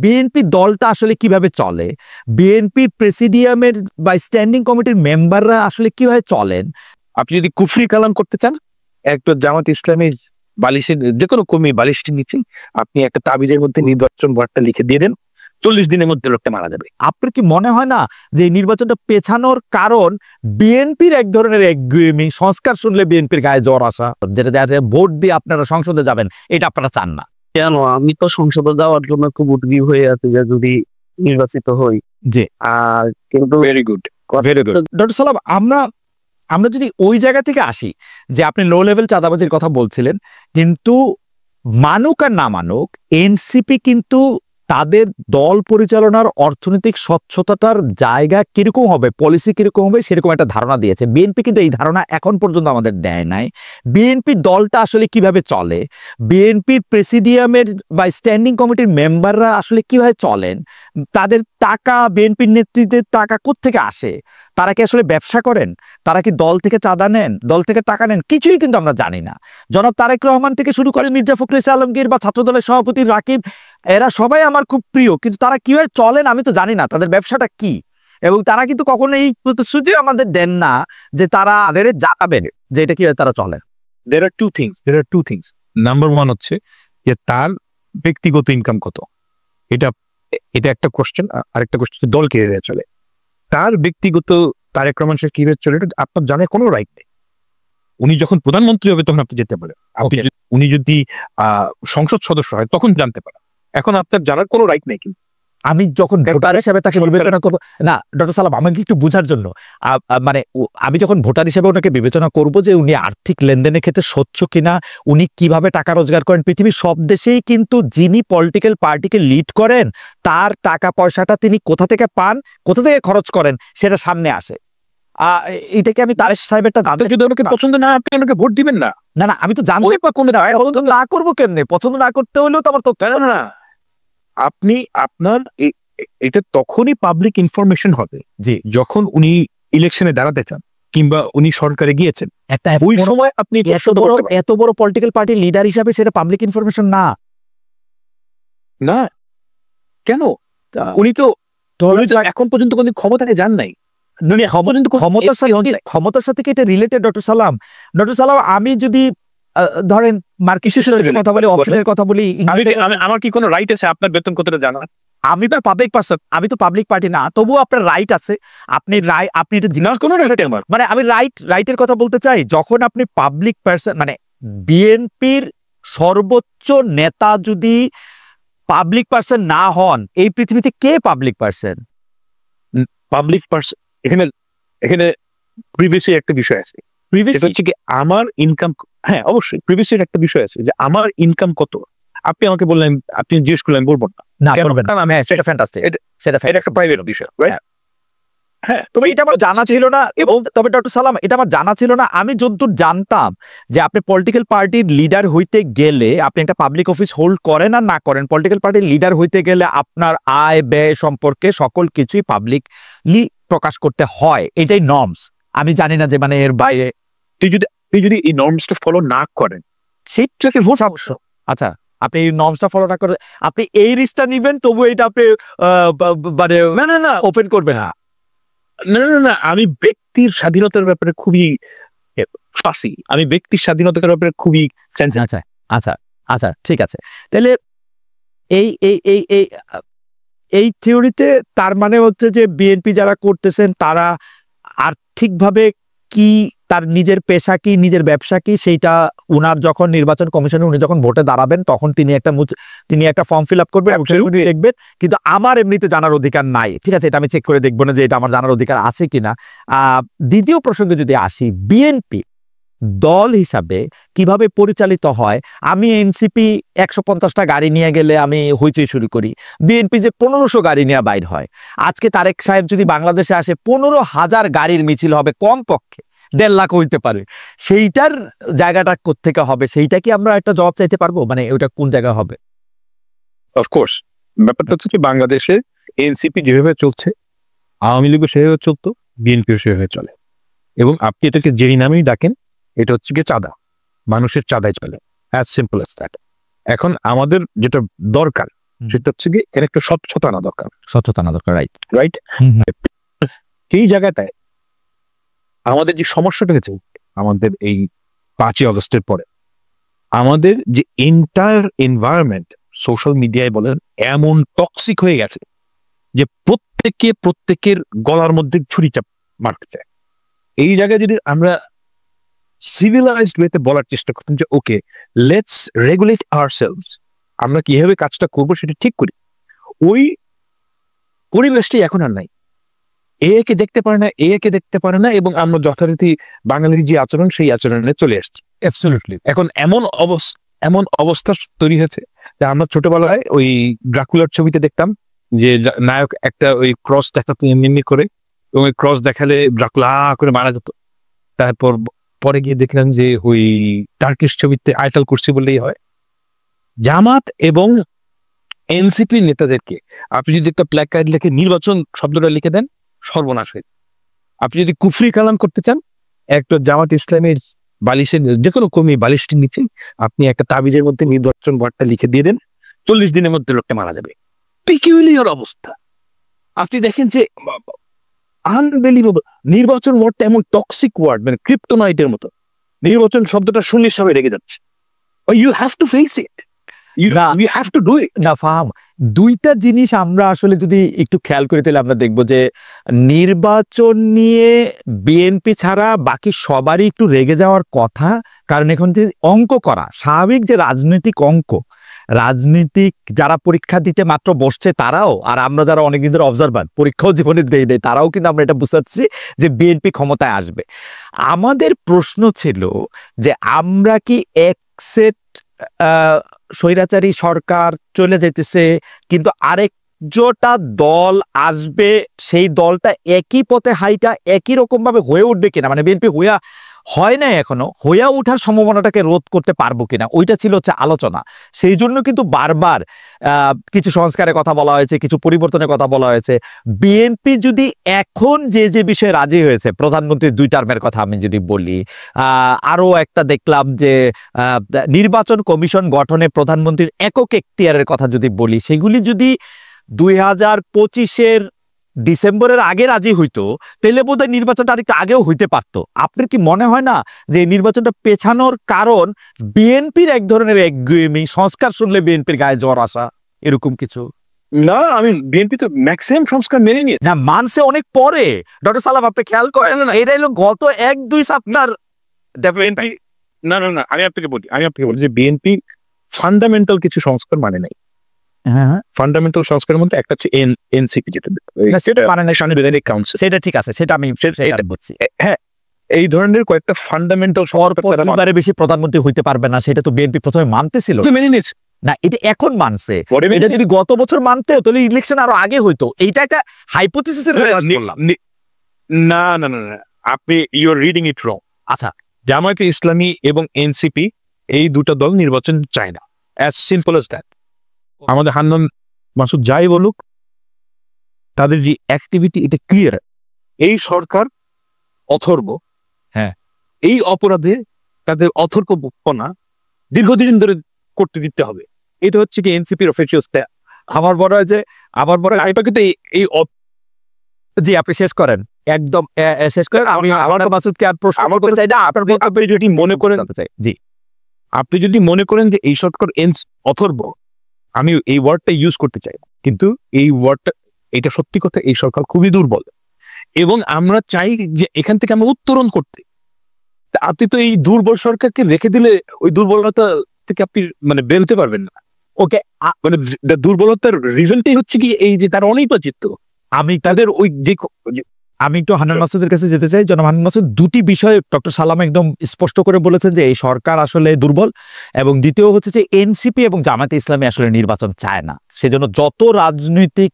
BNP দলটা আসলে কিভাবে চলে, বিএনপি প্রেসিডিয়ামের বা স্ট্যান্ডিং কমিটির মেম্বাররা আসলে কিভাবে চলেন। আপনি যদি কুফরি কালাম করতে চান, একটা জামাত ইসলামী বালিশের যে কোনো কর্মী বালিশটি নিচে আপনি একটা তাবিজের মধ্যে নির্বাচন বার্তা লিখে দিয়ে দেন, 40 দিনের মধ্যে লোকটা মারা যাবে। আপনার কি মনে হয় না যে এই নির্বাচনটা পেছানোর কারণ বিএনপির এক ধরনের একগুয়েমি, সংস্কার শুনলে বিএনপির গায়ে জ্বর আসা, যেটা ভোট দিয়ে আপনারা সংসদে যাবেন, এটা আপনারা চান না? কেন, আমি তো সংসদে যাওয়ার জন্য খুব উদ্গ্রীব হয়ে আছি যে যদি নির্বাচিত হই। জি, আর কিন্তু very good, very good. Doctor সালাম, আমরা যদি ওই জায়গা থেকে আসি যে আপনি লো লেভেল চাঁদাবাজির কথা বলছিলেন, কিন্তু মানুক আর না মানুক, এনসিপি কিন্তু তাদের দল পরিচালনার অর্থনৈতিক স্বচ্ছতাটার জায়গা কিরকম হবে, পলিসি কিরকম হবে, সেরকম একটা ধারণা দিয়েছে। বিএনপি কিন্তু এই ধারণা এখন পর্যন্ত আমাদের দেয় নাই। বিএনপি দলটা আসলে কিভাবে চলে, বিএনপির প্রেসিডিয়ামের বা স্ট্যান্ডিং কমিটির মেম্বাররা আসলে কিভাবে চলেন, তাদের টাকা, বিএনপির নেতৃত্বের টাকা কোত্থেকে আসে, তারা কি আসলে ব্যবসা করেন, তারা কি দল থেকে চাঁদা নেন, দল থেকে টাকা নেন, কিছুই কিন্তু আমরা জানি না। জনাব তারেক রহমান থেকে শুরু করে মির্জা ফখরুল ইসলাম আলমগীর বা ছাত্রদলের সভাপতি রাকিব, এরা সবাই আমার খুব প্রিয়, কিন্তু তারা কিভাবে চলেন আমি তো জানি না, তাদের ব্যবসাটা কি। এবং তারা কিন্তু কখনো এই প্রতিশ্রুতি আমাদের দেন না যে তারা জানাবেন যে এটা কিভাবে তারা চলে। There are two things. Number 1 হচ্ছে যে তার ব্যক্তিগত ইনকাম কত, এটা একটা কোশ্চেন। আরেকটা কোশ্চেন দল কিভাবে চলে, তার ব্যক্তিগত তারেক রহমান সাহেব কিভাবে চলে এটা আপনার জানার কোনো রাইট নেই। উনি যখন প্রধানমন্ত্রী হবে তখন আপনি যেতে পারেন, উনি যদি সংসদ সদস্য হয় তখন জানতে পারেন, এখন আপনার জানার কোনো রাইট নেই। কিন্তু আমি যখন ভোটার হিসেবে তাকে বিবেচনা করবো না, ডক্টর সালাম, আমাকে একটু বোঝার জন্য, মানে আমি যখন ভোটার হিসেবে ওনাকে বিবেচনা করব যে উনি আর্থিক লেনদেনের ক্ষেত্রে স্বচ্ছ কিনা, উনি কিভাবে টাকা রোজগার করেন, পৃথিবীর সব দেশেই কিন্তু যিনি পলিটিক্যাল পার্টিকে লিড করেন তার টাকা পয়সাটা তিনি কোথা থেকে পান, কোথা থেকে খরচ করেন, সেটা সামনে আসে। এটাকে আমি তারেক সাহেবেরটা যদি ওনাকে পছন্দ না, আপনি ওনাকে ভোট দিবেন না। না, আমি তো জানতে না করবো কেমনে, পছন্দ না করতে হলেও তো আমার তো না, আপনি আপনার এটা তখনই পাবলিক ইনফরমেশন হবে যে যখন উনি ইলেকশনে দাঁড়াতে চান কিংবা উনি সরকারে গিয়েছেন, ওই সময় আপনি এত বড় পলিটিক্যাল পার্টির লিডার হিসাবে সেটা পাবলিক ইনফরমেশন না। না কেন, উনি তো এখন পর্যন্ত কোনো ক্ষমতায় যান নাই। ক্ষমতার সাথে কি এটা রিলেটেড? ডক্টর সালাম, আমি যদি ধরেন মার্কেটের কথা বলি, অফিসের কথা বলি, আমার কি কোনো রাইট আছে আপনার বেতন কতটা জানার? আমি তো পাবলিক পারসন, আমি তো পাবলিক পার্টি না, তবুও আপনার রাইট আছে। আপনি এটা জিজ্ঞাসা করুন, মানে আমি রাইটের কথা বলতে চাই। যখন আপনি পাবলিক পারসন, মানে বিএনপির সর্বোচ্চ নেতা যদি পাবলিক পারসন না হন, এই পৃথিবীতে কে পাবলিক পারসন? পাবলিক পারসন এখানে প্রিভিয়াসের একটা বিষয় আছে। প্রিভিয়াস হচ্ছে কি আমার ইনকাম, হ্যাঁ অবশ্যই প্রিভিয়াসের একটা বিষয় আছে যে আমার ইনকাম কত। আপনি আমাকে বললেন, আপনি জিজ্ঞেস করলেন, বলবো না, সেটা ফ্যান্টাস্টিক, সেটা একটা প্রাইভেট বিষয়, হ্যাঁ। তবে এটা আমার জানা ছিল না, এবং তবে ডক্টর সালাম, এটা আমার জানা ছিল না। আমি যতদূর জানতাম যে আপনি পলিটিক্যাল পার্টির লিডার হইতে গেলে, আপনি একটা পাবলিক অফিস হোল্ড করেন আর না করেন, পলিটিক্যাল পার্টির লিডার হইতে গেলে আপনার আয় ব্যয় সম্পর্কে সকল কিছুই পাবলিকলি প্রকাশ করতে হয়, এটাই নর্মস। আমি জানি না যে মানে এর বাইরে তুই যদি এই নর্মসটা ফলো না করেন সেটাকে ভোট সমস্যা। আচ্ছা, আপনি এই নর্মসটা ফলো না করে আপনি এই রিস্কটা নিবেন, তবু এটা আপনি মানে না ওপেন করবে না। না, আমি ব্যক্তির স্বাধীনতার ব্যাপারে খুবই ফাসি, আমি ব্যক্তির স্বাধীনতার ব্যাপারে খুবই আচ্ছা, ঠিক আছে। তাহলে এই থিওরিতে তার মানে হচ্ছে যে বিএনপি যারা করতেছেন তারা আর্থিকভাবে কি, তার নিজের পেশা কি, নিজের ব্যবসা কি, সেইটা উনার যখন নির্বাচন কমিশনে উনি যখন ভোটে দাঁড়াবেন তখন তিনি একটা ফর্ম ফিল আপ করবেন, দেখবেন। কিন্তু আমার এমনিতে জানার অধিকার নাই, ঠিক আছে, এটা আমি চেক করে দেখবো না যে এটা আমার জানার অধিকার আছে কিনা। দ্বিতীয় প্রসঙ্গে যদি আসি, বিএনপি দল হিসাবে কিভাবে পরিচালিত হয়। আমি এনসিপি 150টা গাড়ি নিয়ে গেলে আমি হইচই শুরু করি, বিএনপি যে 1500 গাড়ি নিয়ে বাইর হয়। আজকে তারেক সাহেব যদি বাংলাদেশে আসে, 15,000 গাড়ির মিছিল হবে, কমপক্ষে 1.5 লাখ হইতে পারে। সেইটার জায়গাটা কোত্থেকে হবে, সেইটা কি আমরা একটা জবাব চাইতে পারবো? মানে ওটা কোন জায়গা হবে? অফকোর্স ব্যাপারটা হচ্ছে কি, বাংলাদেশে এনসিপি যেভাবে চলছে, আওয়ামী লীগও সেভাবে চলতো, বিএনপিও সেভাবে চলে। এবং আপনি এটাকে যেই নামেই ডাকেন, এটা হচ্ছে কি চাঁদা, মানুষের চাঁদায় চলে, অ্যাজ সিম্পল অ্যাজ দ্যাট। এখন আমাদের যেটা দরকার সেটা হচ্ছে কি এর একটা স্বচ্ছতা আনা দরকার, স্বচ্ছতা আনা দরকার, রাইট রাইট? এই জায়গাটায় আমাদের যে সমস্যাটা হয়েছে আমাদের এই 5ই আগস্টের পরে, আমাদের যে এন্টায়ার এনভায়রনমেন্ট সোশ্যাল মিডিয়ায় বলেন এমন টক্সিক হয়ে গেছে যে প্রত্যেকের গলার মধ্যে ছুরি চাপ মারতে চায়। এই জায়গায় যদি আমরা সিভিলাইজড ওয়েতে বলার চেষ্টা করতাম যে ওকে লেটস রেগুলেট আওয়ারসেলভস, আমরা কিভাবে কাজটা করবো সেটা ঠিক করি, ওই পরিবেশটি এখন আর নাই। একে দেখতে পারে না এবং আমরা যথারীতি বাঙালির যে আচরণ সেই আচরণে চলে আসছি। অ্যাবসলিউটলি। এখন এমন অবস্থা তৈরি হয়েছে যে আমরা ছোটবেলায় ওই ড্রাকুলার ছবিতে দেখতাম যে নায়ক একটা ওই ক্রস দেখাতো এমনি করে, এবং ওই ক্রস দেখালে ড্রাকুলা করে মারা যেত। তারপর পরে গিয়ে দেখলাম যে ওই টার্কিশ ছবিতে আয়তাল কুরসি বললেই হয়। জামাত এবং এনসিপি নেতাদেরকে আপনি যদি একটা প্ল্যাক কার্ড লিখে নির্বাচন শব্দটা লিখে দেন, সর্বনাশ হয়ে। আপনি যদি কুফরি কালাম করতে চান, একটা জামাত ইসলামের বালিশের যে কোনো কর্মী বালিশটির নিচে আপনি একটা তাবিজের মধ্যে নির্বাচন ওয়ার্ডটা লিখে দিয়ে দেন, 40 দিনের মধ্যে লোকটা মারা যাবে। পিকিউলিয়ার অবস্থা। আপনি দেখেন যে আনবিলিভেবল, নির্বাচন ওয়ার্ডটা এমন টক্সিক ওয়ার্ড, মানে ক্রিপ্টোনাইটের মতো। নির্বাচন শব্দটা শুনলে সবাই রেগে যাচ্ছে। You have to face it, you have to do it. না ফাহাম, দুইটা জিনিস আমরা আসলে যদি একটু খেয়াল করি তাহলে আমরা দেখবো যে নির্বাচন নিয়ে বিএনপি ছাড়া বাকি সবারই একটু রেগে যাওয়ার কথা। কারণ এখন যে অঙ্ক করা স্বাভাবিক, যে রাজনৈতিক অঙ্ক, রাজনীতিক যারা পরীক্ষা দিতে মাত্র বসছে তারাও, আর আমরা যারা অনেকদিন ধরে অবজারভার পরীক্ষাও জীবনে দেই নেই, তারাও কিন্তু আমরা এটা বুঝাচ্ছি যে বিএনপি ক্ষমতায় আসবে। আমাদের প্রশ্ন ছিল যে আমরা কি একসেট স্বৈরাচারী সরকার চলে যেতেছে কিন্তু আরেকটা দল আসবে, সেই দলটা একই পথে হাইটা একই রকম ভাবে হয়ে উঠবে কিনা, মানে বিএনপি হয় না এখনো, হইয়া ওঠার সম্ভাবনাটাকে রোধ করতে পারবো কিনা, ওইটা ছিল হচ্ছে আলোচনা। সেই জন্য কিন্তু বারবার কিছু সংস্কারের কথা বলা হয়েছে, কিছু পরিবর্তনের কথা বলা হয়েছে। বিএনপি যদি এখন যে বিষয়ে রাজি হয়েছে, প্রধানমন্ত্রীর 2 টার্মের কথা আমি যদি বলি, আরো একটা দেখলাম যে নির্বাচন কমিশন গঠনে প্রধানমন্ত্রীর একক এখতিয়ারের কথা যদি বলি, সেগুলি যদি 2025-এর ডিসেম্বরের আগে রাজি হইতো তাহলে বোধহয় নির্বাচনটা আরেকটু আগেও হইতে পারতো। আপনার কি মনে হয় না যে এই নির্বাচনটা পেছানোর কারণ বিএনপির এক ধরনের একগুয়েমি, সংস্কার শুনলে বিএনপির গায়ে জ্বর আসা, এরকম কিছু? না, আমি বিএনপি তো ম্যাক্সিমাম সংস্কার মেনে নিয়ে না, মানছে অনেক পরে। ডক্টর সালাম, আপনি খেয়াল করেন না, এটা হলো গত 1-2 সপ্তাহ। বিএনপি না, আমি আপনাকে বলি যে বিএনপি ফান্ডামেন্টাল কিছু সংস্কার মানে নাই। হ্যাঁ, ফান্ডামেন্টাল সংস্কারের মধ্যে একটা হচ্ছে এনসিপি, যেটা সেটা মানে না, সাংবিধানিক কাউন্সিল, সেটা ঠিক আছে, সেটা আমি বলছি। হ্যাঁ, এই ধরনের কয়েকটা ফান্ডামেন্টাল পরপর বেশি প্রধানমন্ত্রী হইতে পারবে না, সেটা তো বিএনপি প্রথমে মানতেছিল মেনে নিয়েছে না, এটা এখন মানছে। এটা যদি গত বছর মানতে তাহলে ইলেকশন আরো আগে হইতো। এইটা একটা হাইপোথিসিসের না, আপনি ইউ আর রিডিং ইট রং। আচ্ছা, জামায়াতে ইসলামী এবং এনসিপি এই দুটো দল নির্বাচন চায় না, অ্যাজ সিম্পল অ্যাজ দ্যাট। আমাদের হান্নান মাসুদ যাই বলুক, তাদের যে অ্যাক্টিভিটি এটা ক্লিয়ার। এই সরকার অথর্ব, হ্যাঁ, এই অপরাধে তাদের অথর্বপনা দীর্ঘদিন ধরে করতে দিতে হবে। এটা হচ্ছে কি এনসিপির অফিসিয়াল। আমার মনে হয় যে কিন্তু এই জি, আপনি শেষ করেন, একদম শেষ করেন। আমি আমার মাসুদকে আর প্রশ্ন করতে চাই না, আপনার যদি মনে করেন, জি, আপনি যদি মনে করেন যে এই সরকার অথর্ব, আমি এই ওয়ার্ডটা ইউজ করতে চাই, কিন্তু এই ওয়ার্ডটা, এটা সত্যি কথা, এই সরকার খুবই দুর্বল এবং আমরা চাই যে এখান থেকে আমরা উত্তরণ করতে। আপনি তো এই দুর্বল সরকারকে রেখে দিলে ওই দুর্বলতা থেকে আপনি মানে বেরোতে পারবেন না। ওকে, মানে দুর্বলতার রিজনটাই হচ্ছে কি এই যে তারা অনির্বাচিত। আমি তাদের ওই যে আমি একটু হান্নান মাসুদের কাছে যেতে চাই। জনাব হান্নান মাসুদ, দুটি বিষয় ডক্টর সালাম একদম স্পষ্ট করে বলেছেন যে এই সরকার আসলে দুর্বল, এবং দ্বিতীয় হচ্ছে যে এনসিপি এবং জামায়াতে ইসলামী আসলে নির্বাচন চায় না। সেজন্য যত রাজনৈতিক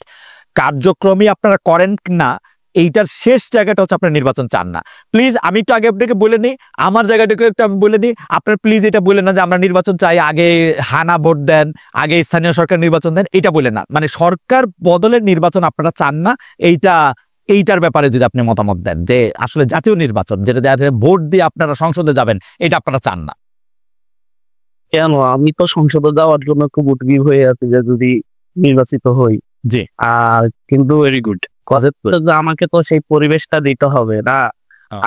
কার্যক্রমই আপনারা করেন না, এইটার শেষ জায়গাটা হচ্ছে আপনার নির্বাচন চান না। প্লিজ, আমি একটু আগে আপনাকে বলে নিই, আমার জায়গাটাকে একটু আমি বলে নিই। আপনার প্লিজ এটা বলেন না যে আমরা নির্বাচন চাই, আগে হানা ভোট দেন, আগে স্থানীয় সরকার নির্বাচন দেন, এটা বলেন না। মানে সরকার বদলের নির্বাচন আপনারা চান না, এইটার ব্যাপারে যদি আপনি মতামত দেন যে আসলে জাতীয় নির্বাচন, যেটা ভোট দিয়ে আপনারা সংসদে যাবেন, এটা আপনারা চান না কেন? আমি তো সংসদে যাওয়ার জন্য খুব উদ্গ্রীব হয়ে আছি যে যদি নির্বাচিত হই। জি। আর কিন্তু ভেরি গুড আমাকে তো সেই পরিবেশটা দিতে হবে না।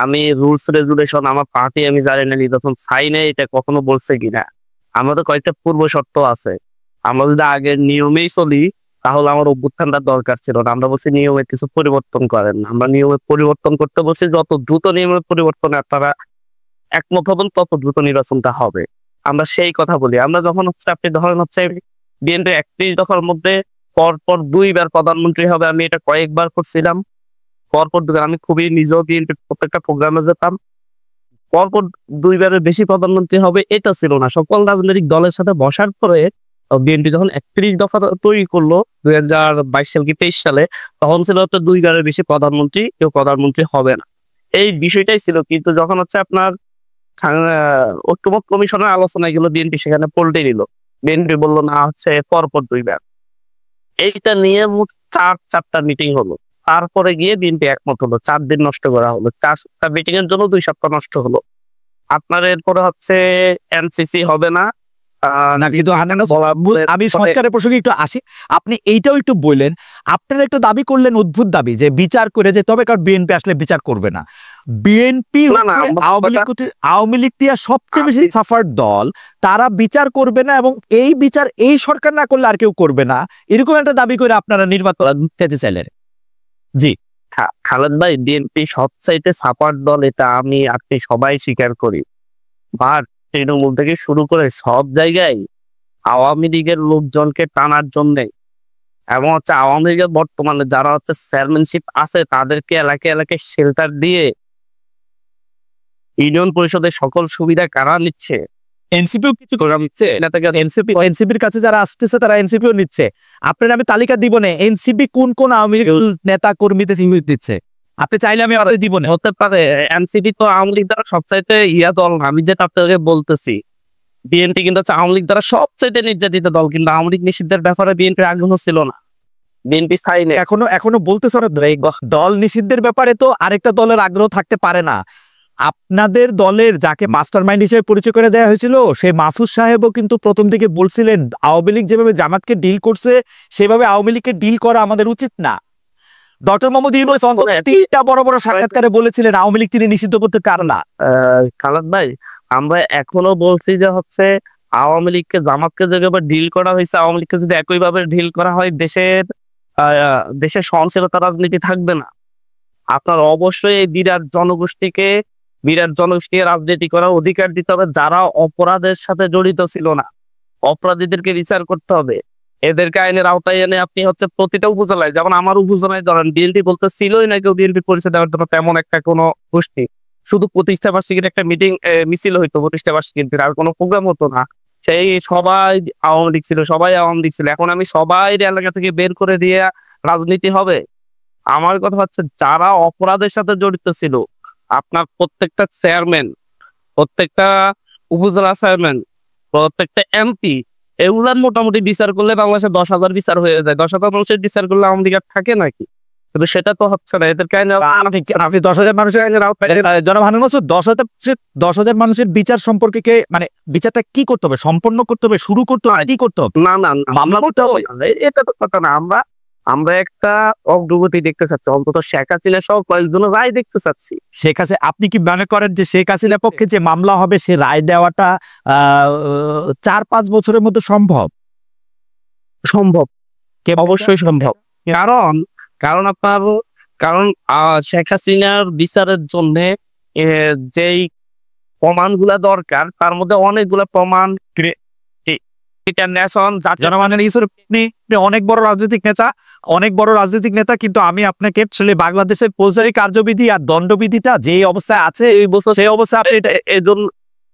আমি রুলস রেগুলেশন আমার পার্টি আমি জানি না নির্বাচন সাইনে এটা কখনো বলছে কিনা। আমাদের কয়েকটা পূর্ব শর্ত আছে। আমরা যদি আগের নিয়মেই চলি তাহলে আমার অভ্যুত্থানটা দরকার ছিল না। আমরা বলছি নিয়মের কিছু পরিবর্তন করেন, আমরা নিয়মের পরিবর্তন করতে বলছি, যত দ্রুত নিয়মের পরিবর্তনে আপনারা একমত হবেন তত দ্রুত নির্বাচনটা হবে। আমরা সেই কথা বলি। আমরা যখন হচ্ছে আপনি ধরেন হচ্ছে বিএনপি 31 দফার মধ্যে পরপর 2বার প্রধানমন্ত্রী হবে, আমি এটা কয়েকবার করছিলাম। পরপর আমি খুবই নিজেও বিএনপির প্রত্যেকটা প্রোগ্রামে যেতাম। পরপর 2বারের বেশি প্রধানমন্ত্রী হবে এটা ছিল না। সকল রাজনৈতিক দলের সাথে বসার পরে বিএনপি যখন 31 দফা তৈরি করলো 2022 সাল কি 23 সালে, তখন ছিল হচ্ছে 2বারের বেশি প্রধানমন্ত্রী কেউ প্রধানমন্ত্রী হবে না, এই বিষয়টাই ছিল। কিন্তু যখন হচ্ছে আপনার ঐক্যমত কমিশনের আলোচনায় গেল বিএনপি সেখানে পল্টে নিল। বিএনপি বললো না হচ্ছে পরপর 2বার। এইটা নিয়ে মোট 4টা মিটিং হলো। তারপরে গিয়ে বিএনপি একমত হলো, 4 দিন নষ্ট করা হলো। 4টা মিটিং এর জন্য 2 সপ্তাহ নষ্ট হলো। আপনার এরপরে হচ্ছে এনসিসি হবে না। না কিন্তু আমি সংস্কারের প্রসঙ্গে একটু আসি। আপনি এইটাও একটু বললেন, আপনারা একটু দাবি করলেন, অদ্ভুত দাবি, যে বিচার করে যে তবে কারণ বিএনপি আসলে বিচার করবে না। বিএনপি আওয়ামী লীগ দিয়ে সবচেয়ে বেশি সাফার দল, তারা বিচার করবে না এবং এই বিচার এই সরকার না করলে আর কেউ করবে না, এরকম একটা দাবি করে আপনারা নির্বাচন দিতে চাইলেন। জি খালেদ ভাই, বিএনপি সবচাইতে সাফার দল, এটা আমি আপনি সবাই স্বীকার করি। বাট তৃণমূল থেকে শুরু করে সব জায়গায় আওয়ামী লীগের লোকজনকে টানার জন্য এবং হচ্ছে আওয়ামী লীগের বর্তমানে যারা হচ্ছে চেয়ারম্যানশিপ আছে তাদেরকে এলাকায় এলাকায় শেল্টার দিয়ে ইউনিয়ন পরিষদের সকল সুবিধা কারা নিচ্ছে? এনসিপিও কিছু প্রোগ্রাম নিচ্ছে। এনসিপির কাছে যারা আসতেছে তারা এনসিপিও নিচ্ছে। আপনার আমি তালিকা দিব না এনসিপি কোন কোন আওয়ামী লীগ নেতা কর্মীদের দিচ্ছে, আপনি চাইলে আমি আপনাদের দিব না। হতে পারে এনসিপি তো আওয়ামী লীগ দ্বারা সবচাইতে দল। আমি যেটা আপনাকে বলতেছি, বিএনপি কিন্তু আওয়ামী লীগ দ্বারা সবচাইতে নির্যাতিত দল, কিন্তু আওয়ামী লীগ নিষিদ্ধের ব্যাপারে বিএনপির আগ্রহ ছিল না। বিএনপি চাইলে এখনো বলতেছে দল নিষিদ্ধের ব্যাপারে তো আরেকটা দলের আগ্রহ থাকতে পারে না। আপনাদের দলের যাকে মাস্টার মাইন্ড হিসেবে পরিচয় করে দেওয়া হয়েছিল সেই মাহফুজ সাহেবও কিন্তু প্রথম দিকে বলছিলেন আওয়ামী লীগ যেভাবে জামাতকে ডিল করছে সেভাবে আওয়ামী লীগকে ডিল করা আমাদের উচিত না। ডক্টর মোহাম্মদ ইউনূস বড় বড় সাক্ষাৎকারে বলেছিলেন আওয়ামী লীগ তিনি নিষিদ্ধ করতে পারেন না। খালেদ ভাই, আমরা এখনো বলছি যে হচ্ছে আওয়ামী লীগকে জামাতকে যেভাবে ডিল করা হয়েছে, আওয়ামী লীগকে যদি একইভাবে ডিল করা হয় দেশের সহনশীলতা রাজনীতি থাকবে না। আপনার অবশ্যই এই বিরাট জনগোষ্ঠীকে রাজনীতি করার অধিকার দিতে হবে। যারা অপরাধের সাথে জড়িত ছিল না, অপরাধীদেরকে বিচার করতে হবে, এদেরকে আইনের আওতায় এনে আপনি হচ্ছে প্রতিটা উপজেলায়, যেমন আমার উপজেলায় ধরেন বিএনপি বলতে ছিলই না কেউ বিএনপি পরিচয় দেওয়ার জন্য তেমন একটা কোনো গোষ্ঠী, শুধু প্রতিষ্ঠা বার্ষিকীর একটা মিছিল হইতো, প্রতিষ্ঠা বার্ষিকীর আর কোনো প্রোগ্রাম হতো না। সেই সবাই আওয়ামী লীগ ছিল, এখন আমি সবাই এলাকা থেকে বের করে দিয়ে রাজনীতি হবে? আমার কথা হচ্ছে যারা অপরাধের সাথে জড়িত ছিল, আপনার প্রত্যেকটা চেয়ারম্যান, প্রত্যেকটা উপজেলা চেয়ারম্যান, প্রত্যেকটা এমপি, এগুলার মোটামুটি বিচার করলে বাংলাদেশে 10,000 বিচার হয়ে যায়। 10,000 মানুষের বিচার করলে আওয়ামী লীগ থাকে নাকি? কিন্তু সেটা তো হচ্ছে না। এদের আপনি 10,000 মানুষের 10,000 মানুষের বিচার সম্পর্কে মানে বিচারটা কি করতে হবে, সম্পন্ন করতে হবে, শুরু করতে হবে, কি করতে হবে? না মামলা করতে হবে, এটা তো কথা না। আমরা একটা অগ্রগতি দেখতে চাচ্ছি, অন্তত শেখ হাসিনা সহ কয়েকজনের রায় দেখতে চাচ্ছি। শেখ হাসিনা, আপনি কি মনে করেন যে শেখ হাসিনার পক্ষে যে মামলা হবে সে রায় দেওয়াটা 4-5 বছরের মধ্যে সম্ভব? অবশ্যই সম্ভব। কারণ শেখ হাসিনার বিচারের জন্য যেই প্রমাণগুলা দরকার তার মধ্যে অনেকগুলা প্রমাণ অনেক বড় রাজনৈতিক নেতা, কিন্তু আমি আপনাকে বাংলাদেশের ফৌজদারি কার্যবিধি আর দণ্ডবিধিটা যে অবস্থায় আছে সেই অবস্থায় আপনি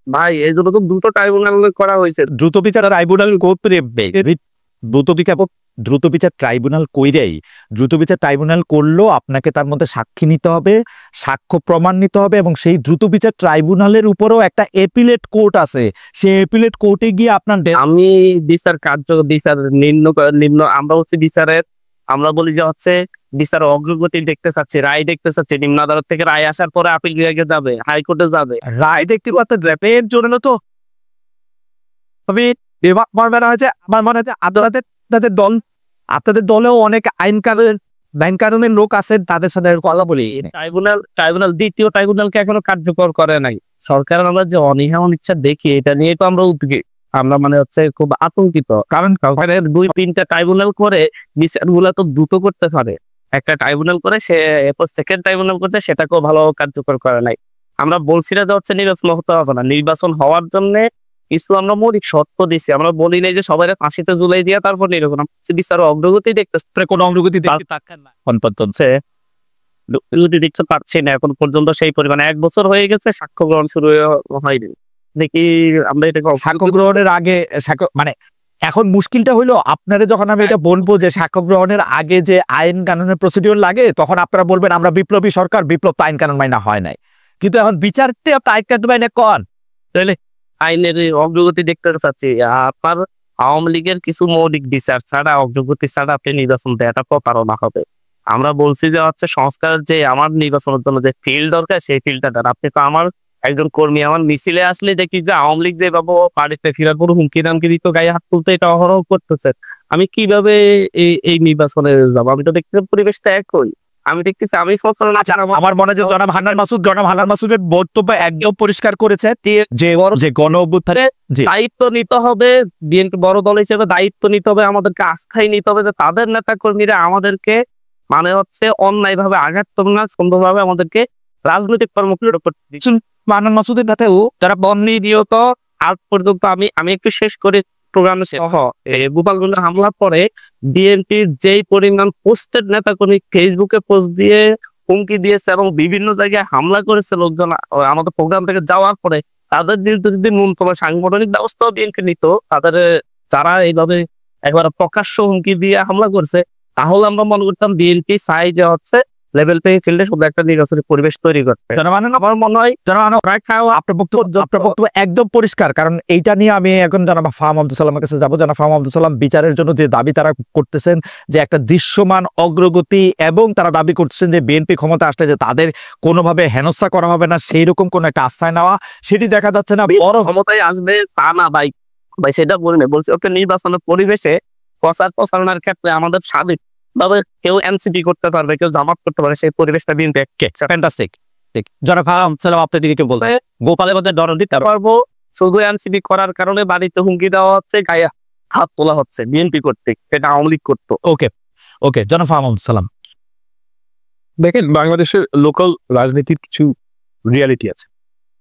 ভাই এই জন্য তো দ্রুত ট্রাইব্যুনাল করা হয়েছে। দ্রুত বিচার ট্রাইব্যুনাল করলেও আপনাকে তার মধ্যে সাক্ষী নিতে হবে, সাক্ষ্য প্রমাণ নিতে হবে, এবং সেই দ্রুত বিচার ট্রাইব্যুনালের উপরেও একটা এপিলেট কোর্ট আছে। সেই এপিলেট কোর্টে গিয়ে আপনার আমি বিচার নিম্ন আমরা হচ্ছে আমরা বলি যে হচ্ছে বিচার অগ্রগতি দেখতে চাচ্ছি, রায় দেখতে চাচ্ছি। নিম্ন আদালত থেকে রায় আসার পরে আপিল বিভাগে যাবে, হাইকোর্টে যাবে, রায় দেখতে পারতে এর জন্য তো তবে আমার মনে হয় আদালতের তাদের দল আপনাদের দলেও অনেক আইন কানুনের লোক আছেন, তাদের সাথে কথা বলি। ট্রাইব্যুনাল দ্বিতীয় ট্রাইব্যুনালকে এখনো কার্যকর করে নাই সরকার। আমরা যে অনীহা অনিচ্ছা দেখি, এটা নিয়ে তো আমরা উদ্বিগ্ন, আমরা মানে হচ্ছে খুব আতঙ্কিত। কারণ 2-3টা ট্রাইব্যুনাল করে বিচারগুলো তো দ্রুত করতে পারে, একটা ট্রাইব্যুনাল করে সে এরপর সেকেন্ড ট্রাইব্যুনাল করতে সেটাকেও ভালো কার্যকর করে নাই। আমরা বলছি না যে হচ্ছে নির্বাচন হতে হবে না, নির্বাচন হওয়ার জন্য কিছু আমরা মৌলিক শর্ত দিচ্ছি। আমরা বলি নাই যে সবাই ফাঁসিতে ঝুলাই দিয়া তারপর নির্বাচন, বিচার অগ্রগতি দেখতেছে, কোনো অগ্রগতি দেখতে পাচ্ছি না এখন পর্যন্ত। সেই পরিমাণে 1 বছর হয়ে গেছে, সাক্ষ্য গ্রহণ শুরু হয়নি। দেখি আমরা এটা সাক্ষ্য গ্রহণের আগে মানে এখন মুশকিলটা হইলো, আপনারা যখন আমি এটা বলবো যে সাক্ষ্য গ্রহণের আগে যে আইন কানুনের প্রসিডিউর লাগে, তখন আপনারা বলবেন আমরা বিপ্লবী সরকার, বিপ্লব তো আইন কানুন মাইনা হয় নাই। কিন্তু এখন বিচারতে আইন কানুন মাইনা কন, তাহলে আইনের অগ্রগতি দেখতে চাচ্ছি। আপনার আওয়ামী লীগের কিছু মৌলিক বিচার ছাড়া, অগ্রগতি ছাড়া আপনি নির্বাচন দেওয়াটা প্রতারণা হবে। আমরা বলছি যে হচ্ছে সংস্কার, যে আমার নির্বাচনের জন্য যে ফিল্ড দরকার সেই ফিল্ডটা দেন। আপনি তো আমার একজন কর্মী, আমার মিছিলে আসলে দেখি যে আওয়ামী লীগ যেভাবে বাড়িতে ফেরার পর হুমকি দামকি দিত, গায়ে হাত তুলতে, এটা অহরহ করতেছে। আমি কিভাবে এই নির্বাচনে যাবো? আমি তো দেখতে পরিবেশটা একই, আমি দেখতেছি আমি আমার মনে হয় যে জনাব হান্নান মাসুদের বক্তব্য একদম পরিষ্কার করেছে যে গণ অভ্যুত্থানে দায়িত্ব নিতে হবে, বিএনপি বড় দল হিসেবে দায়িত্ব নিতে হবে, আমাদেরকে আস্থায় নিতে হবে যে তাদের নেতা কর্মীরা আমাদেরকে মানে হচ্ছে অন্যায় ভাবে আঘাত করবে না, সুন্দরভাবে আমাদেরকে রাজনৈতিক কর্মগুলোর উপর হান্নান মাসুদের সাথেও যারা বন্যী নিহত আজ পর্যন্ত। আমি একটু শেষ করে প্রোগ্রামে গোপালগঞ্জে হামলার পরে বিএনপির যেই পরিমাণ পোস্টেড নেতা কর্মী ফেসবুকে পোস্ট দিয়ে হুমকি দিয়েছে এবং বিভিন্ন জায়গায় হামলা করেছে লোকজন আমাদের প্রোগ্রাম থেকে যাওয়ার পরে, তাদের বিরুদ্ধে যদি ন্যূনতম সাংগঠনিক ব্যবস্থাও বিএনপি নিত, তাদের যারা এইভাবে একবার প্রকাশ্য হুমকি দিয়ে হামলা করছে, তাহলে আমরা মনে করতাম বিএনপি চাই যে হচ্ছে লেভেল প্লে ফিল্ডে শুধু একটা নির্বাচনী পরিবেশ তৈরি করতে। আমার মনে হয় আপনার বক্তব্য একদম পরিষ্কার। কারণ এইটা নিয়ে আমি এখন জানাব ফাহাম আব্দুল সালামের কাছে যাবো। জানা ফাহাম আব্দুল সালাম, বিচারের জন্য যে দাবি তারা করতেছেন যে একটা দৃশ্যমান অগ্রগতি, এবং তারা দাবি করতেছেন যে বিএনপি ক্ষমতা আসলে যে তাদের কোনোভাবে হেনস্থা করা হবে না, সেই রকম কোন একটা আস্থায় নেওয়া, সেটি দেখা যাচ্ছে না। বড় ক্ষমতায় আসবে তা না ভাই, সেটা বলি না, বলছি একটা নির্বাচনের পরিবেশে প্রচারণার ক্ষেত্রে আমাদের স্বাধীন ভাবে কেউ এনসিপি করতে পারবে, কেউ জামাত করতে পারে, সেই পরিবেশটা বিএনপি ফ্যান্টাস্টিক। যারা ফাহাম সালাম আপনার দিকে বলতে গোপালের মধ্যে ডর দিতে পারবো, শুধু এনসিপি করার কারণে বাড়িতে হুমকি দেওয়া হচ্ছে, গায়ে হাত তোলা হচ্ছে বিএনপি কর্তৃক, এটা আওয়ামী লীগ করতো। ওকে জনাব ফাহাম আব্দুল সালাম, দেখেন বাংলাদেশের লোকাল রাজনীতির কিছু রিয়ালিটি আছে,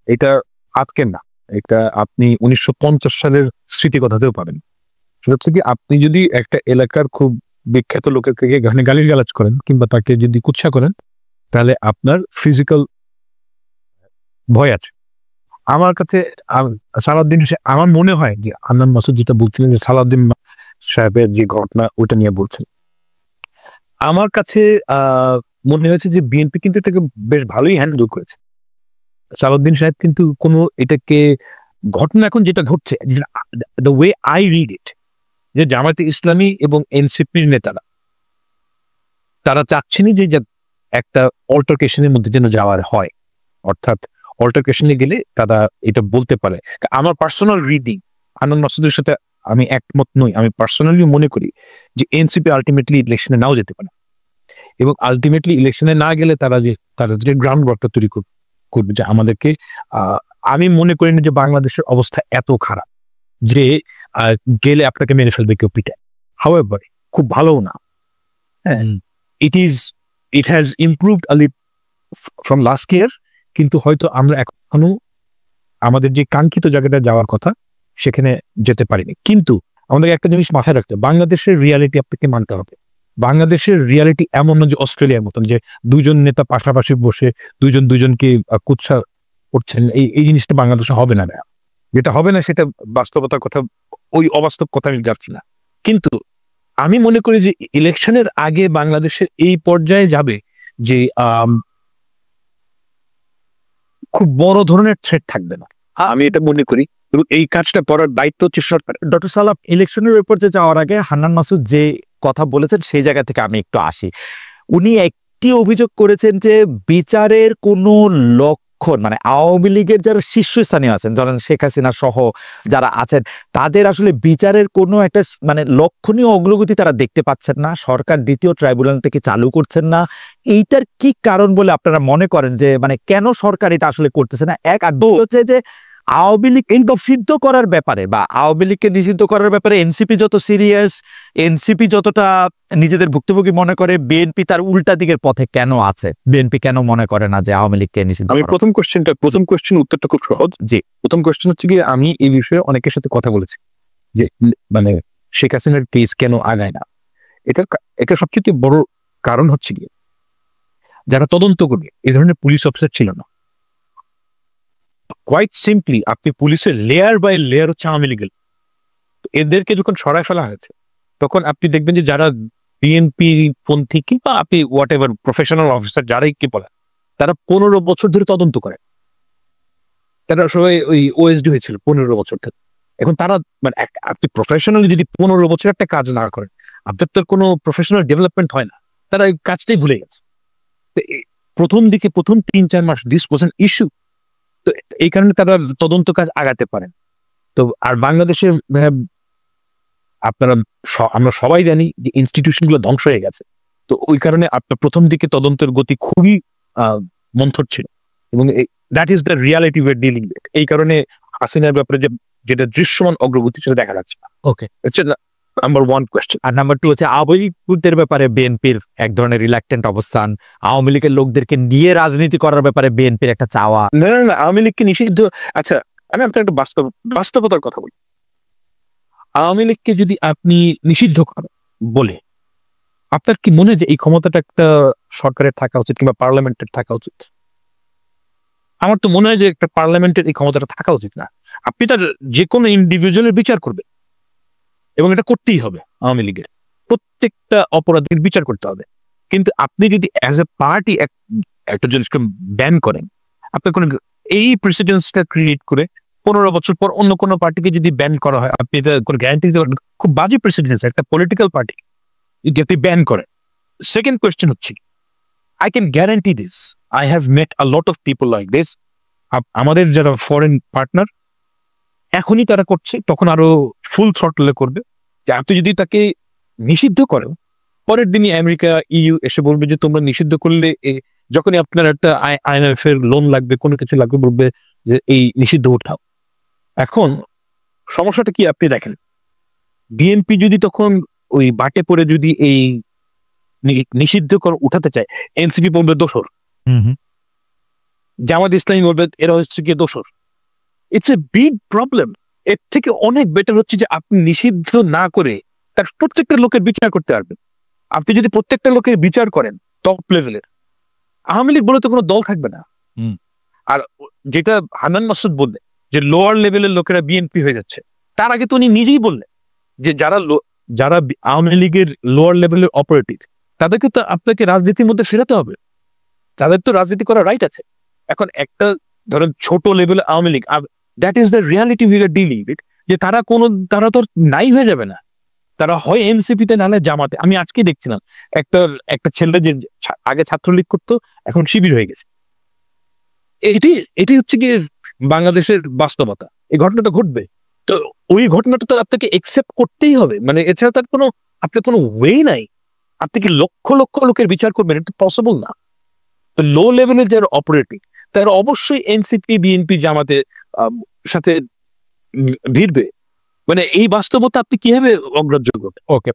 এটা আজকের না, এটা আপনি 1950 সালের স্মৃতি কথাতেও পাবেন। সেটা হচ্ছে কি, আপনি যদি একটা এলাকার খুব বিখ্যাত লোকের থেকে গালিগালাজ করেন কিংবা তাকে যদি কুৎসা করেন, তাহলে আপনার ফিজিক্যাল ভয় আছে। আমার কাছে সালাউদ্দিন, আমার মনে হয় যে হান্নান মাসুদ যেটা বলছিলেন যে সালাউদ্দিন সাহেবের যে ঘটনা ওটা নিয়ে বলছেন, আমার কাছে মনে হয়েছে যে বিএনপি কিন্তু এটাকে বেশ ভালোই হ্যান্ডেল করেছে। সালাউদ্দিন সাহেব কিন্তু কোনো এটাকে ঘটনা এখন যেটা ঘটছে, the way I read it, যে জামায়াতে ইসলামী এবং এনসিপির নেতারা তারা চাচ্ছেনই যে একটা অল্টারকেশনের মধ্যে যেন যাওয়ার হয়, অর্থাৎ অল্টারকেশনে গেলে তারা এটা বলতে পারে। আমার পার্সোনাল রিডিং, হান্নান মাসুদের সাথে আমি একমত নই। আমি পার্সোনালি মনে করি যে এনসিপি আলটিমেটলি ইলেকশনে নাও যেতে পারে, এবং আলটিমেটলি ইলেকশনে না গেলে তারা যে গ্রাউন্ড ওয়ার্কটা তৈরি করবে যে আমাদেরকে, আমি মনে করি না যে বাংলাদেশের অবস্থা এত খারাপ যে গেলে আপনাকে মেরে ফেলবে কেউ পিটায়। হাউএভার খুব ভালো না, it has improved a little from last year, কিন্তু হয়তো আমরা এখনো আমাদের যে কাঙ্ক্ষিত জায়গাটা যাওয়ার কথা সেখানে যেতে পারিনি। কিন্তু আমাদের একটা জিনিস মাথায় রাখতে, বাংলাদেশের রিয়ালিটি আপনাকে মানতে হবে। বাংলাদেশের রিয়ালিটি এমন না যে অস্ট্রেলিয়ার মতন যে দুজন নেতা পাশাপাশি বসে দুজনকে কুৎসা করছেন, এই জিনিসটা বাংলাদেশে হবে না। যেটা হবে না সেটা বাস্তবতার কথা, ওই অবাস্তব কথা আমি যাচ্ছি না। কিন্তু আমি মনে করি যে ইলেকশনের আগে বাংলাদেশের এই পর্যায়ে যাবে যে খুব বড় ধরনের থ্রেট থাকবে না, আমি এটা মনে করি। এই কাজটা করার দায়িত্ব হচ্ছে সরকার। ডক্টর সালাম, ইলেকশনের উপরে যাওয়ার আগে হান্নান মাসুদ যে কথা বলেছেন সেই জায়গা থেকে আমি একটু আসি। উনি একটি অভিযোগ করেছেন যে বিচারের কোনো লক্ষ্য এতক্ষণ মানে আওয়ামী লীগের যারা শীর্ষস্থানীয় আছেন, ধরেন শেখ হাসিনা সহ যারা আছেন, তাদের আসলে বিচারের কোনো একটা মানে লক্ষণীয় অগ্রগতি তারা দেখতে পাচ্ছেন না, সরকার দ্বিতীয় ট্রাইব্যুনালটাকে চালু করছেন না। এইটার কি কারণ বলে আপনারা মনে করেন, যে মানে কেন সরকার এটা আসলে করতেছে না? এক আর দুই হচ্ছে যে আওয়ামী লীগ নিষিদ্ধ করার ব্যাপারে বা আওয়ামী লীগকে নিষিদ্ধ করার ব্যাপারে এনসিপি যত সিরিয়াস, এনসিপি যতটা নিজেদের ভুক্তভোগী মনে করে, বিএনপি তার উল্টা দিকের পথে কেন আছে? বিএনপি কেন মনে করে না যে আওয়ামী লীগকে নিষিদ্ধ আমি করা? প্রথম কোশ্চেন উত্তরটা খুব সহজ। জি। প্রথম কোশ্চেন হচ্ছে কি, আমি এই বিষয়ে অনেকের সাথে কথা বলেছি যে মানে শেখ হাসিনার কেস কেন আগায় না। এটা সবচেয়ে বড় কারণ হচ্ছে কি, যারা তদন্ত করবে এই ধরনের পুলিশ অফিসার ছিল না। কোয়াইট সিম্পলি আপনি পুলিশের লেয়ার বাই লেয়ার হচ্ছে আওয়ামী লীগের, এদেরকে যখন সরায় ফেলা হয়েছে তখন আপনি দেখবেন যে যারা বিএনপি পন্থী কিংবা আপনি হোয়াট এভার প্রফেশনাল অফিসার যারাই কি বলে, তারা 15 বছর ধরে তদন্ত করে। তারা সবাই ওই ওএসডি হয়েছিল 15 বছর ধরে। এখন তারা মানে আপনি প্রফেশনালি যদি 15 বছর একটা কাজ না করেন, আপনার তো কোনো প্রফেশনাল ডেভেলপমেন্ট হয় না। তারা এই কাজটাই ভুলে গেছে। প্রথম 3-4 মাস দিস ওয়াজ অ্যান ইস্যু। তো এই কারণে তারা তদন্ত কাজ আগাতে পারেন। তো আর বাংলাদেশে আপনারা আমরা সবাই জানি যে ইনস্টিটিউশন গুলো ধ্বংস হয়ে গেছে। তো ওই কারণে আপনার প্রথম দিকে তদন্তের গতি খুবই মন্থর ছিল, এবং that is the reality we are dealing with. এই কারণে হাসিনার ব্যাপারে যেটা দৃশ্যমান অগ্রগতি সেটা দেখা যাচ্ছে না। ওকে, নাম্বার 1 কোয়েশ্চেন। আর নাম্বার 2 হচ্ছে আওয়ামী লীগের ব্যাপারে বিএনপির এক ধরনের রিল্যাক্টেন্ট অবস্থান, আওয়ামী লীগের লোকদেরকে নিয়ে রাজনীতি করার ব্যাপারে বিএনপির একটা চাওয়া। না, আওয়ামী লীগকে নিষিদ্ধ, আচ্ছা আমি আপনার একটা বাস্তবতার কথা বলি। আওয়ামী লীগকে যদি আপনি নিষিদ্ধ করেন বলে, আপনার কি মনে হয় যে এই ক্ষমতাটা একটা সরকারের থাকা উচিত কিংবা পার্লামেন্টের থাকা উচিত? আমার তো মনে হয় যে একটা পার্লামেন্টের এই ক্ষমতাটা থাকা উচিত না। আপনি তার যে কোনো ইন্ডিভিজুয়ালের বিচার করবেন, এবং এটা করতেই হবে। আওয়ামী লীগের প্রত্যেকটা অপরাধের বিচার করতে হবে। কিন্তু আপনি যদি অ্যাজ এ পার্টি একটা জিনিসকে ব্যান করেন, আপনার কোনো এই প্রেসিডেন্সটা ক্রিয়েট করে 15 বছর পর অন্য কোনো পার্টিকে যদি ব্যান করা হয়, আপনি এটা কোনো গ্যারান্টি দিতে পারবেন? খুব বাজে প্রেসিডেন্স একটা পলিটিক্যাল পার্টি যদি আপনি ব্যান করেন। সেকেন্ড কোয়েশ্চেন হচ্ছে, I can guarantee this, I have mate a lot of people like this. আমাদের যারা ফরেন পার্টনার এখনই তারা করছে, তখন আরো ফুল থ্রটলে করবে। যে আপনি যদি তাকে নিষিদ্ধ করেন, পরের দিনই আমেরিকা, ইইউ এসে বলবে যে তোমরা নিষিদ্ধ করলে, যখনই আপনার একটা আইএমএফ এর লোন লাগবে, কোনো কিছু লাগবে, বলবে যে এই নিষিদ্ধ উঠাও। এখন সমস্যাটা কি আপনি দেখেন, বিএনপি যদি তখন ওই বাটে পড়ে যদি এই নিষিদ্ধ উঠাতে চায়, এনসিপি বলবে দোসর, জামাত ইসলামী বলবে এরা হচ্ছে কি দোসর। It's a big problem. এর থেকে অনেক বেটার হচ্ছে যে আপনি নিষিদ্ধ না করে তার প্রত্যেকটা লোকের বিচার করতে পারবেন। আপনি যদি প্রত্যেকটা লোকের বিচার করেন টপ লেভেলের, আওয়ামী লীগ বলে তো কোনো দল থাকবে না। আর যেটা হান্নান মাসুদ বললে যে লোয়ার লেভেলের লোকেরা বিএনপি হয়ে যাচ্ছে, তার আগে তো উনি নিজেই বললেন যে যারা আওয়ামী লীগের লোয়ার লেভেলের অপারেটিভ, তাদেরকে তো আপনাকে রাজনীতির মধ্যে ফেরাতে হবে। তাদের তো রাজনীতি করার রাইট আছে। এখন একটা ধরেন ছোট level Awami League, that is the reality we are dealing with, যে তারা তো নাই হয়ে যাবে না। তারা হয় এনসিপিতে, নাহলে জামাতে। আমি আজকে দেখছিলাম একটা ছেলে যে আগে ছাত্রলীগ করতো, এখন শিবির হয়ে গেছে। এটি হচ্ছে কি বাংলাদেশের বাস্তবতা। এই ঘটনাটা ঘটবে, তো ওই ঘটনাটা তো আপনাকে একসেপ্ট করতেই হবে। মানে এছাড়া তার আপনার কোনো ওয়ে নাই। আপনি কি লক্ষ লক্ষ লোকের বিচার করবেন? এটা পসিবল না। তো লো লেভেলের যারা অপারেটিং, তারা অবশ্যই এনসিপি, বিএনপি, জামাতে সাথে ভিড়বে। মানে এই বাস্তবতা আপনি কিভাবে অগ্রাহ্য করবেন? ওকে।